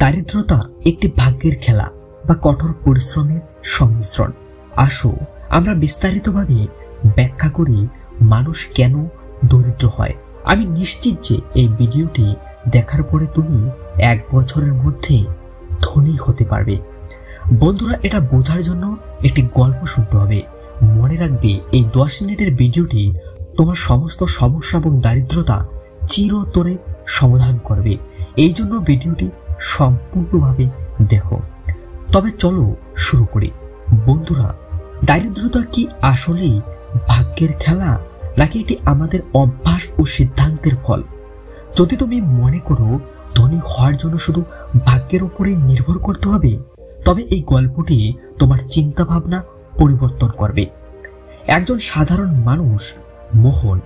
দারিদ্রতা একটি ভাগ্যের খেলা বা কঠোর পরিশ্রমের সংমিশ্রণ। আসো আমরা বিস্তারিতভাবে ব্যাখ্যা করি মানুষ কেন দরিদ্র হয়। আমি নিশ্চিত যে এই ভিডিওটি দেখার পরে তুমি 1 বছরের মধ্যে ধনী হতে পারবে। বন্ধুরা, এটা বোঝার জন্য একটি গল্প শুনতে হবে। মনে রাখবে এই 10 মিনিটের ভিডিওটি তোমার সমস্ত সমস্যা এবং দারিদ্রতা চিরতরে সমাধান করবে। এই জন্য ভিডিওটি সম্পূর্ণভাবে দেখো। তবে চলো শুরু করি। বন্ধুরা, দারিদ্রতা কি আসলেই ভাগ্যের খেলা, নাকি এটি আমাদের অভ্যাস ও সিদ্ধান্তের ফল? যদি তুমি মনে করো ধনী হওয়ার জন্য শুধু ভাগ্যের উপরে নির্ভর করতে হবে, তবে এই গল্পটি তোমার চিন্তা ভাবনা পরিবর্তন করবে। একজন সাধারণ মানুষ মোহন,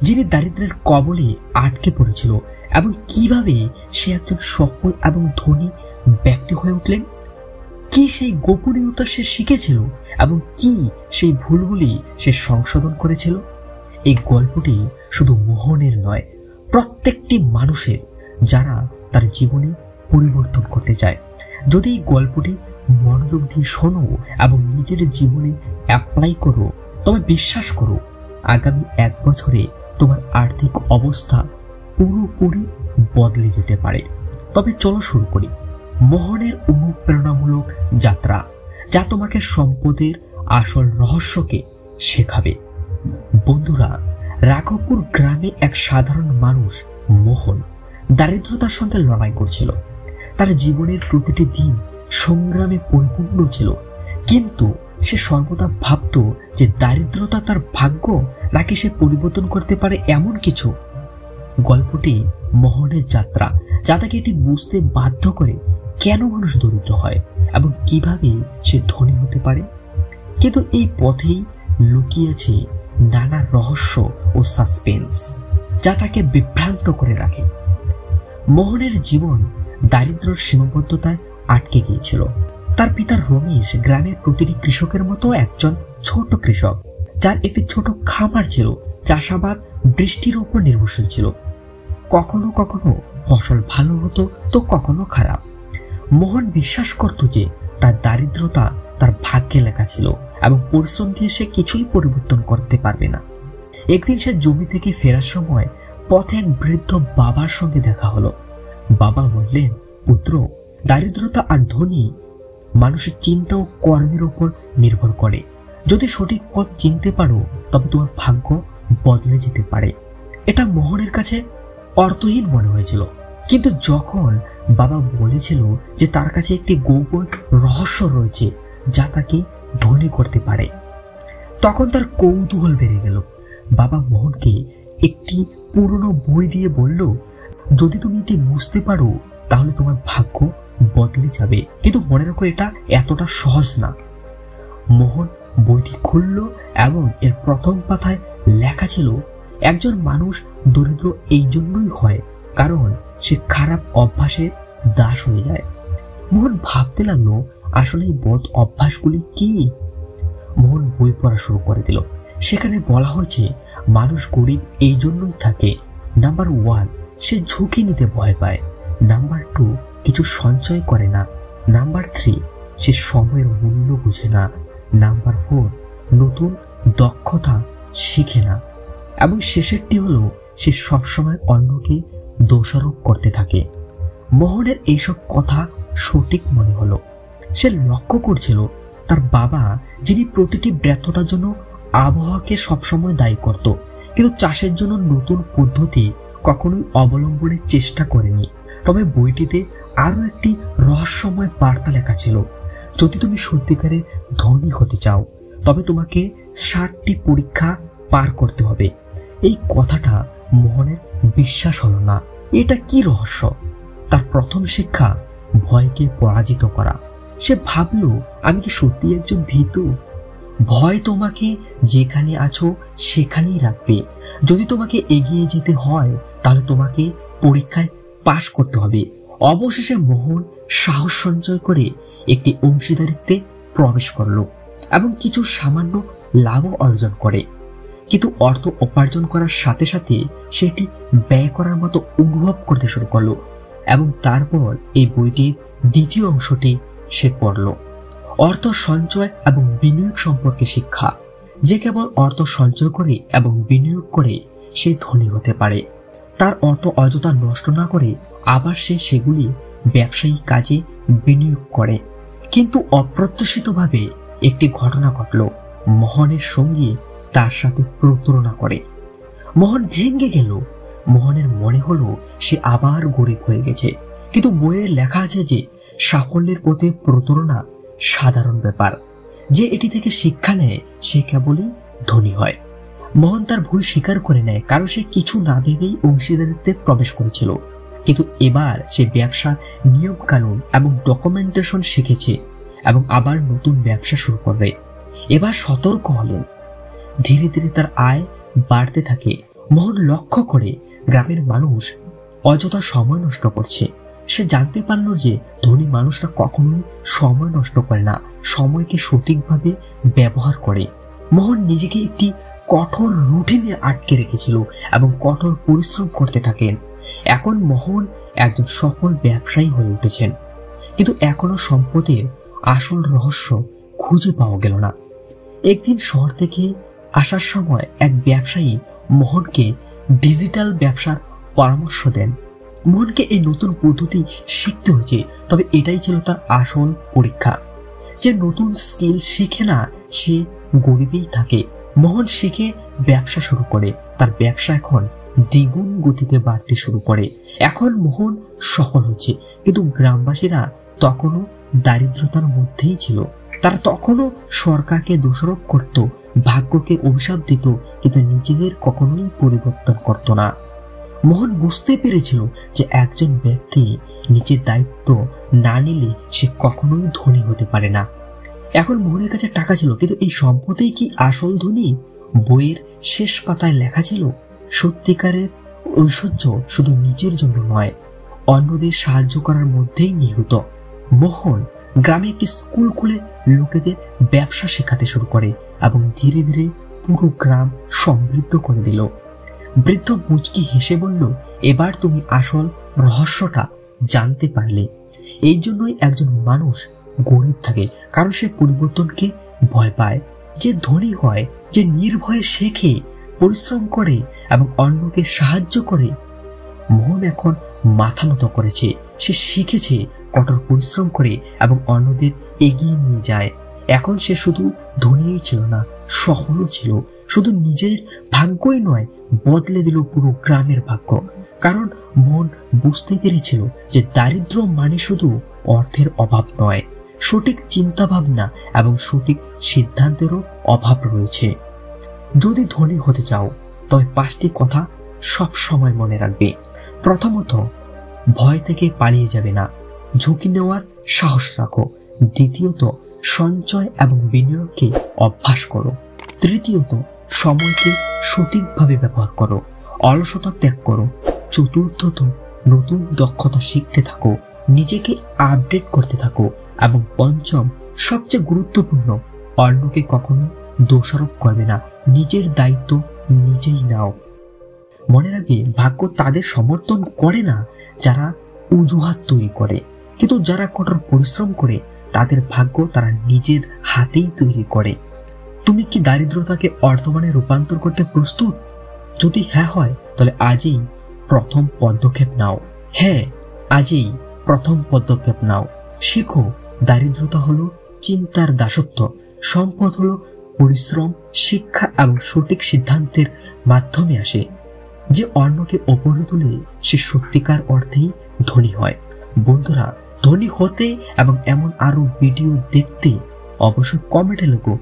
যিনি দারিদ্র্যের কবলে আটকে পড়েছিল, এবং কিভাবে সে একজন সফল এবং ধনী ব্যক্তি হয়ে উঠলেন। কি সেই গোপনীয়তা সে শিখেছিল এবং কি সেই ভুলগুলি সে সংশোধন করেছিল। এই গল্পটি শুধু মোহনের নয়, প্রত্যেকটি মানুষের, যারা তার জীবনে পরিবর্তন করতে চায়। যদি এই গল্পটি মনোযোগ দিয়ে শোনো এবং নিজের জীবনে অ্যাপ্লাই করো, তবে বিশ্বাস করো আগামী 1 বছরে তোমার আর্থিক অবস্থা পুরোপুরি বদলে যেতে পারে। তবে চলো শুরু করি মোহনের অনুপ্রেরণামূলক যাত্রা, যা তোমাকে সম্পদের আসল রহস্যকে শেখাবে। বন্ধুরা, রাঘবপুর গ্রামে এক সাধারণ মানুষ মোহন দারিদ্রতার সঙ্গে লড়াই করছিল। তার জীবনের প্রতিটি দিন সংগ্রামে পরিপূর্ণ ছিল, কিন্তু সে সর্বদা ভাবত যে দারিদ্রতা তার ভাগ্য, নাকি সে পরিবর্তন করতে পারে এমন কিছু। গল্পটি মোহনের যাত্রা, যা তাকে এটি বুঝতে বাধ্য করে কেন মানুষ দরিদ্র হয় এবং কিভাবে সে ধনী হতে পারে। কিন্তু এই পথেই লুকিয়ে আছে নানা রহস্য ও সাসপেন্স, যা তাকে বিভ্রান্ত করে রাখে। মোহনের জীবন দারিদ্র্যের সীমাবদ্ধতায় আটকে গিয়েছিল। তার পিতা রমেশ গ্রামের প্রতিটি কৃষকের মতো একজন ছোট কৃষক, যার একটি ছোট খামার ছিল। চাষাবাদ বৃষ্টির উপর নির্ভরশীল ছিল। কখনো কখনো ফসল ভালো হতো তো কখনো খারাপ। মোহন বিশ্বাস করত যে তার দারিদ্রতা তার ভাগ্যে লেখা ছিল এবং পরিশ্রম দিয়ে সে কিছুই পরিবর্তন করতে পারবে না। একদিন সে জমি থেকে ফেরার সময় পথে এক বৃদ্ধ বাবার সঙ্গে দেখা হলো। বাবা বললেন, পুত্র, দারিদ্রতা আর ধনী মানুষের চিন্তা ও কর্মের উপর নির্ভর করে। যদি সঠিক পথ চিনতে পারো, তবে তোমার ভাগ্য বদলে যেতে পারে। এটা মোহনের কাছে অর্থহীন মনে হয়েছিল, কিন্তু যখন বাবা বলেছিল যে তার কাছে একটি গোপন রহস্য রয়েছে যা তাকে ধনী করতে পারে, তখন তার কৌতূহল বেড়ে গেল। বাবা মোহনকে একটি পুরনো বই দিয়ে বলল, যদি তুমি এটি বুঝতে পারো তাহলে তোমার ভাগ্য বদলে যাবে। কিন্তু মনে রাখো, এটা এতটা সহজ না। মোহন বইটি খুলল এবং এর প্রথম পাতায় লেখা ছিল, একজন মানুষ দরিদ্র এই জন্যই হয় কারণ সে খারাপ অভ্যাসের দাস হয়ে যায়। মোহন ভাবতে লাগলো, আসলে এই বদ অভ্যাসগুলি কি? মোহন বই পড়া শুরু করে দিল। সেখানে বলা হয়েছে মানুষ গরিব এই জন্যই থাকে। নাম্বার 1, সে ঝুঁকি নিতে ভয় পায়। নাম্বার 2, কিছু সঞ্চয় করে না। নাম্বার 3, সে সময়ের মূল্য বুঝে না। নাম্বার 4, নতুন দক্ষতা শিখে না। এবং শেষেরটি হলো, সে সবসময় অন্যকে দোষারোপ করতে থাকে। মোহনের এইসব কথা সঠিক মনে হলো। সে লক্ষ্য করছিল তার বাবা, যিনি প্রতিটি ব্যর্থতার জন্য আবহাওয়াকে সবসময় দায়ী করত, কিন্তু চাষের জন্য নতুন পদ্ধতি কখনোই অবলম্বনের চেষ্টা করেনি। তবে বইটিতে আরো একটি রহস্যময় বার্তা লেখা ছিল, যদি তুমি সত্যিকারের ধনী হতে চাও, তবে তোমাকে 60টি পরীক্ষা পার করতে হবে। এই কথাটা মোহনের বিশ্বাস হলো না। এটা কি রহস্য? তার প্রথম শিক্ষা ভয়কে পরাজিত করা। সে ভাবল, আমি কি সত্যি একজন ভীতু? ভয় তোমাকে যেখানে আছো সেখানেই রাখবে। যদি তোমাকে এগিয়ে যেতে হয়, তাহলে তোমাকে পরীক্ষায় পাশ করতে হবে। অবশেষে মোহন সাহস সঞ্চয় করে একটি অংশীদারিত্বে প্রবেশ করলো এবং কিছু সামান্য লাভও অর্জন করে। কিন্তু অর্থ উপার্জন করার সাথে সাথে সেটি ব্যয় করার মতো অনুভব করতে শুরু করলো এবং তারপর এই বইটির দ্বিতীয় অংশটি সে পড়ল। অর্থ সঞ্চয় এবং বিনিয়োগ সম্পর্কে শিক্ষা। যে কেবল অর্থ সঞ্চয় করে এবং বিনিয়োগ করে সে ধনী হতে পারে। তার অর্থ অযথা নষ্ট না করে আবার সে সেগুলি ব্যবসায়িক কাজে বিনিয়োগ করে। কিন্তু অপ্রত্যাশিতভাবে একটি ঘটনা ঘটল। মোহনের সঙ্গী তার সাথে প্রতারণা করে। মোহন ভেঙে গেল। মোহনের মনে হলো সে আবার গরিব হয়ে গেছে। কিন্তু বইয়ে লেখা আছে যে সাফল্যের পথে প্রতারণা সাধারণ ব্যাপার। যে এটি থেকে শিক্ষা নেয় সে কেবলই ধনী হয়। মোহন তার ভুল স্বীকার করে নেয়, কারণ সে কিছু না ভেবেই অংশীদারিত্বে প্রবেশ করেছিল। কিন্তু এবার সে ব্যবসার নিয়ম কানুন এবং ডকুমেন্টেশন শিখেছে এবং আবার নতুন ব্যবসা শুরু করবে। এবার সতর্ক হলেন। ধীরে ধীরে তার আয় বাড়তে থাকে। মোহন লক্ষ্য করে গ্রামের মানুষ অযথা সময় নষ্ট করছে। সে জানতে পারল যে ধনী মানুষরা কখনোই সময় নষ্ট করে না, সময়কে সঠিকভাবে ব্যবহার করে। মোহন নিজেকে একটি কঠোর রুটিনে আটকে রেখেছিল এবং কঠোর পরিশ্রম করতে থাকেন। এখন মোহন একজন সফল ব্যবসায়ী হয়ে উঠেছেন, কিন্তু এখনো সম্পদের আসল রহস্য খুঁজে পাওয়া গেল না। একদিন শহর থেকে আসার সময় এক ব্যবসায়ী মোহনকে ডিজিটাল ব্যবসার পরামর্শ দেন। মোহনকে এই নতুন পদ্ধতি শিখতে হয়েছে, তবে এটাই ছিল তার আসল পরীক্ষা। যে নতুন স্কিল শিখে না সে গরিবেই থাকে। মোহন শিখে ব্যবসা শুরু করে। তার ব্যবসা এখন দ্বিগুণ গতিতে বাড়তে শুরু করে। এখন মোহন সফল হচ্ছে, কিন্তু গ্রামবাসীরা তখনও দারিদ্রতার মধ্যেই ছিল। তারা তখনও সরকারকে দোষারোপ করত, ভাগ্যকে অভিশাপ দিত, কিন্তু নিজেদের কখনোই পরিবর্তন করত না। মোহন বুঝতে পেরেছিল যে একজন ব্যক্তি নিজের দায়িত্ব না নিলে সে কখনোই ধনী হতে পারে না। এখন মোহনের কাছে টাকা ছিল, কিন্তু এই সম্পদেই কি আসল ধনী? বইয়ের শেষ পাতায় লেখা ছিল, সত্যিকারের ঐশ্বর্য শুধু নিজের জন্য নয়, অন্যদের সাহায্য করার মধ্যেই নিহিত। মোহন গ্রামে একটি স্কুল খুলে লোকেদের ব্যবসা শেখাতে শুরু করে এবং ধীরে ধীরে পুরো গ্রাম সমৃদ্ধ করে দিল। বৃদ্ধ মুচকি হেসে বলল, এবার তুমি আসল রহস্যটা জানতে পারলে। এই জন্যই একজন মানুষ গরিব থাকে, কারণ সে পরিবর্তনকে ভয় পায়। যে ধনী হয়, যে নির্ভয়ে শেখে, পরিশ্রম করে এবং অন্যকে সাহায্য করে। মোহন এখন মাথা নত করেছে। সে শিখেছে কঠোর পরিশ্রম করে এবং অন্যদের এগিয়ে নিয়ে যায়। এখন সে শুধু ধনীই ছিল না, সফলও ছিল। শুধু নিজের ভাগ্যই নয়, বদলে দিল পুরো গ্রামের ভাগ্য। কারণ মন বুঝতে পেরেছিল যে দারিদ্র মানে শুধু অর্থের অভাব নয়, সঠিক চিন্তা ভাবনা এবং সঠিক সিদ্ধান্তেরও অভাব রয়েছে। যদি ধনী হতে চাও তবে 5টি কথা সব সময় মনে রাখবে। প্রথমত, ভয় থেকে পালিয়ে যাবে না, ঝুঁকি নেওয়ার সাহস রাখো। দ্বিতীয়ত, সঞ্চয় এবং বিনিয়োগকে অভ্যাস করো। তৃতীয়ত, সময়কে সঠিকভাবে ব্যবহার করো, অলসতা ত্যাগ করো। চতুর্থত, নতুন দক্ষতা শিখতে থাকো, নিজেকে আপডেট করতে থাকো। এবং পঞ্চম, সবচেয়ে গুরুত্বপূর্ণ, অন্যকে কখনো দোষারোপ করবে না, নিজের দায়িত্ব নিজেই নাও। মনে রাখবে, ভাগ্য তাদের সমর্থন করে না যারা অজুহাত তৈরি করে, কিন্তু যারা কঠোর পরিশ্রম করে তাদের ভাগ্য তারা নিজের হাতেই তৈরি করে। তুমি কি দারিদ্রতাকে অর্থমানে রূপান্তর করতে প্রস্তুত? যদি হ্যাঁ হয়, তাহলে আজই প্রথম পদক্ষেপ নাও। হ্যাঁ, আজই প্রথম পদক্ষেপ নাও। শিখো, দারিদ্রতা হলো চিন্তার দাসত্ব, সম্পদ হলো পরিশ্রম, শিক্ষা এবং সঠিক সিদ্ধান্তের মাধ্যমে আসে। যে অন্যকে ওপরে তোলে সে সত্যিকার অর্থেই ধনী হয়। বন্ধুরা, ধনী হতে এবং এমন আরো ভিডিও দেখতে অবশ্যই কমেন্টে লেখো।